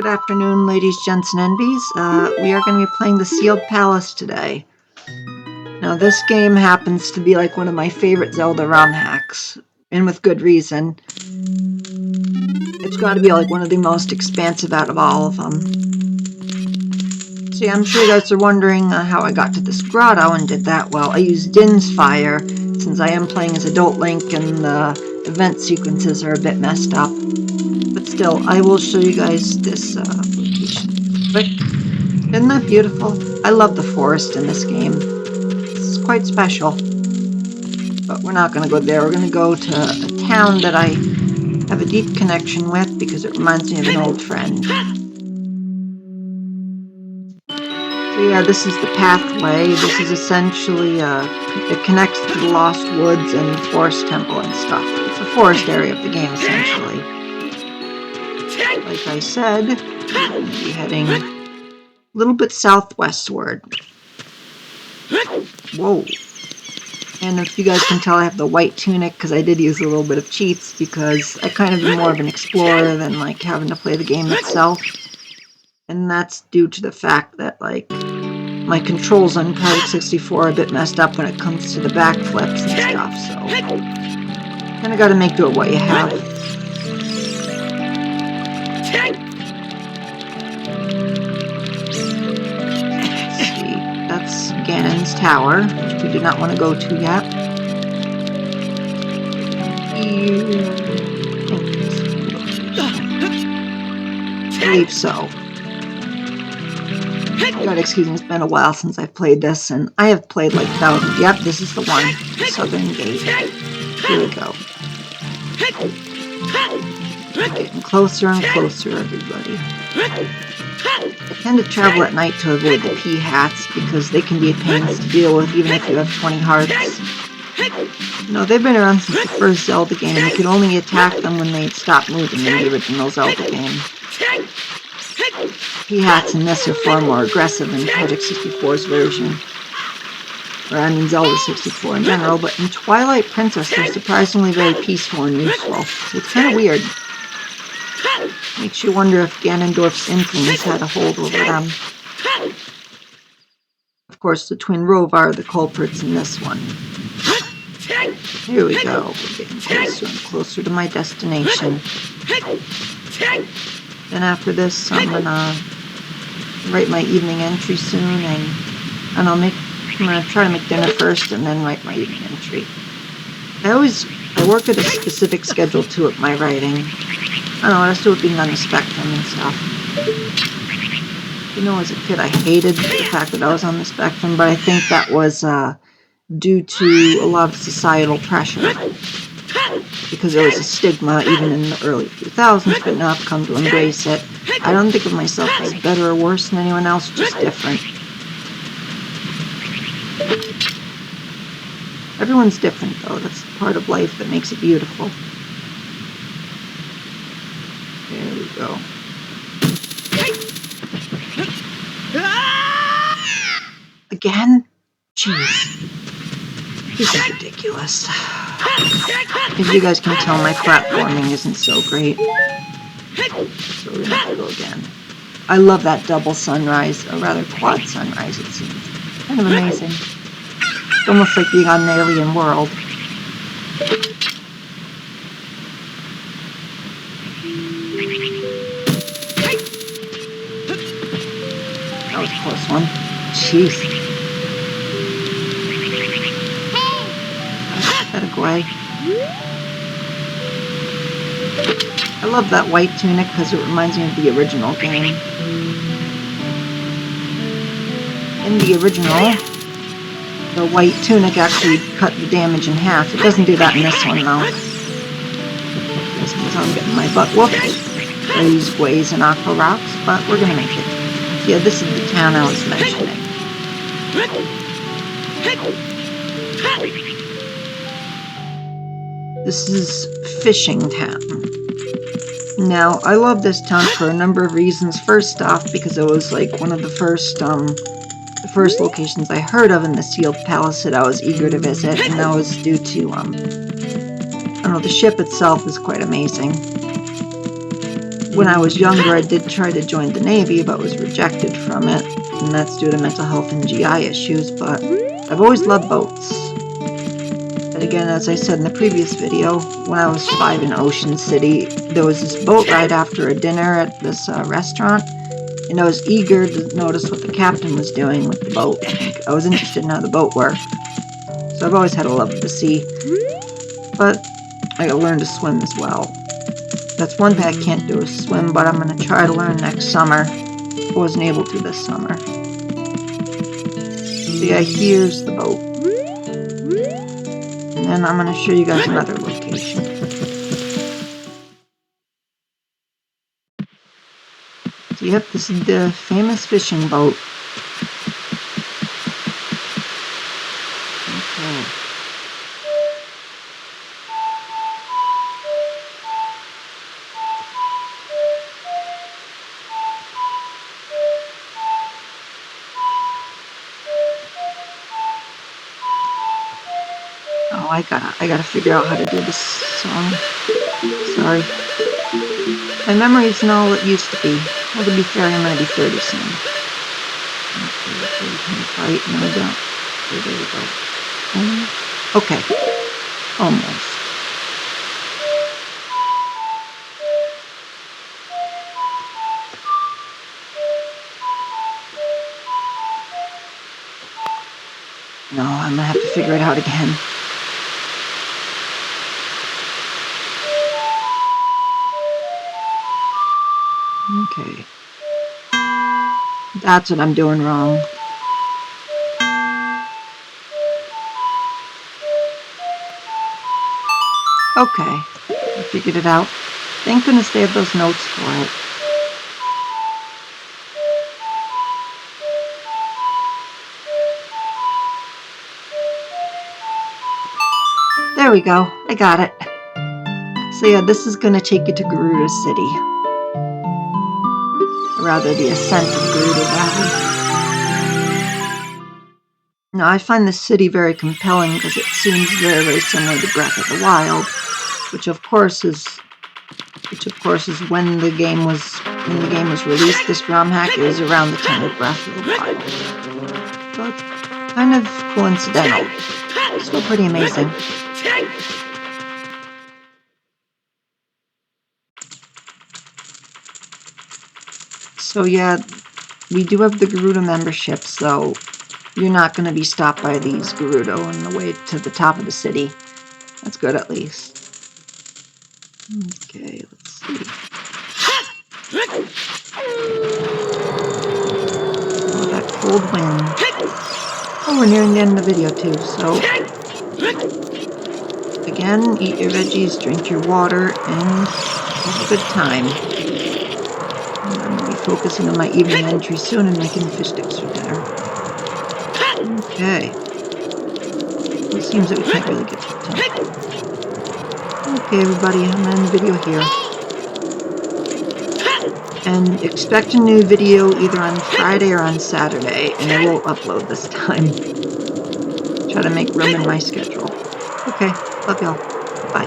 Good afternoon, ladies, gents, and envies. We are going to be playing the Sealed Palace today. Now, this game happens to be like one of my favorite Zelda ROM hacks, and with good reason. It's got to be like one of the most expansive out of all of them. See, I'm sure you guys are wondering how I got to this grotto and did that. Well, I used Din's Fire, since I am playing as Adult Link and the event sequences are a bit messed up. But still, I will show you guys this location quick. Isn't that beautiful? I love the forest in this game. It's quite special. But we're not going to go there. We're going to go to a town that I have a deep connection with because it reminds me of an old friend. So yeah, this is the pathway. This is essentially, it connects to the Lost Woods and the Forest Temple and stuff. It's a forest area of the game, essentially. Like I said, we're going to be heading a little bit southwestward. Whoa. And if you guys can tell, I have the white tunic because I did use a little bit of cheats because I kind of am more of an explorer than like having to play the game itself. And that's due to the fact that like my controls on Project 64 are a bit messed up when it comes to the backflips and stuff, so kind of got to make do with what you have. That's Ganon's tower, which we do not want to go to yet. I believe so. God, excuse me, it's been a while since I've played this, and I have played like thousands. Yep, this is the one. The Southern Gate. Here we go. Getting closer and closer, everybody. I tend to travel at night to avoid the P-hats because they can be a pain to deal with even if you have 20 hearts. No, they've been around since the first Zelda game, and you could only attack them when they'd stop moving in the original Zelda game. P-hats in this are far more aggressive than Project 64's version. Or I mean Zelda 64 in general, but in Twilight Princess they're surprisingly very peaceful and useful. So it's kind of weird. Makes you wonder if Ganondorf's influence had a hold over them. Of course, the Twin Rova are the culprits in this one. Here we go. We're getting closer and closer to my destination. Then after this, I'm gonna write my evening entry soon, and I'm gonna try to make dinner first and then write my evening entry. I work at a specific schedule too at my writing. I don't know, I still being on the spectrum and stuff. You know, as a kid I hated the fact that I was on the spectrum, but I think that was due to a lot of societal pressure. Because there was a stigma even in the early 2000s, but now I've come to embrace it. I don't think of myself as better or worse than anyone else, just different. Everyone's different though, that's part of life that makes it beautiful. There we go. Again? Jeez. This is ridiculous. As you guys can tell, my platforming isn't so great. So we're gonna have to go again. I love that double sunrise, or rather quad sunrise, it seems. Kind of amazing. It's almost like being on an alien world. That was a close one. Jeez. Gotta go away. I love that white tunic because it reminds me of the original game. In the original, the white tunic actually cut the damage in half. It doesn't do that in this one though. This means I'm getting my butt whooped. I use Glaze and Aqua Rocks, but we're gonna make it. Yeah, this is the town I was mentioning. This is Fishing Town. Now, I love this town for a number of reasons. First off, because it was like one of the first locations I heard of in the Sealed Palace that I was eager to visit, and that was due to, I don't know, the ship itself is quite amazing. when I was younger, I did try to join the Navy, but was rejected from it, and that's due to mental health and GI issues, but I've always loved boats. And again, as I said in the previous video, when I was 5 in Ocean City, there was this boat ride after a dinner at this restaurant, and I was eager to notice what the captain was doing with the boat. I was interested in how the boat worked. So I've always had a love of the sea, but I gotta learn to swim as well. That's one thing I can't do is swim, but I'm gonna try to learn next summer. I wasn't able to this summer. So yeah, here's the boat. And then I'm gonna show you guys another location. So yep, this is the famous fishing boat. Okay. Oh, I gotta figure out how to do this song. Sorry. My memory's not all it used to be. Well, to be fair, I'm gonna be 30 soon. Okay, right, no, don't. There we go. Okay, almost. No, I'm gonna have to figure it out again. Okay. That's what I'm doing wrong. Okay, I figured it out. Thank goodness they have those notes for it. There we go, I got it. So yeah, this is gonna take you to Garuda City. Or rather, the ascent of Garuda Valley. Now, I find this city very compelling because it seems very, very similar to Breath of the Wild, which of course is when the game was released. This ROM hack is around the time of Breath of the Wild, so it's kind of coincidental. Still pretty amazing. So yeah, we do have the Gerudo membership, so you're not going to be stopped by these Gerudo on the way to the top of the city. That's good, at least. Okay, let's see. Oh, that cold wind. Oh, we're nearing the end of the video too, so again, eat your veggies, drink your water, and have a good time. And I'm going to be focusing on my evening entry soon and making fish sticks for dinner. Okay. Well, it seems that we can't really get to the temple. Okay, everybody, I'm going to end the video here. And expect a new video either on Friday or on Saturday, and I will upload this time. Try to make room in my schedule. Okay, love y'all. Bye.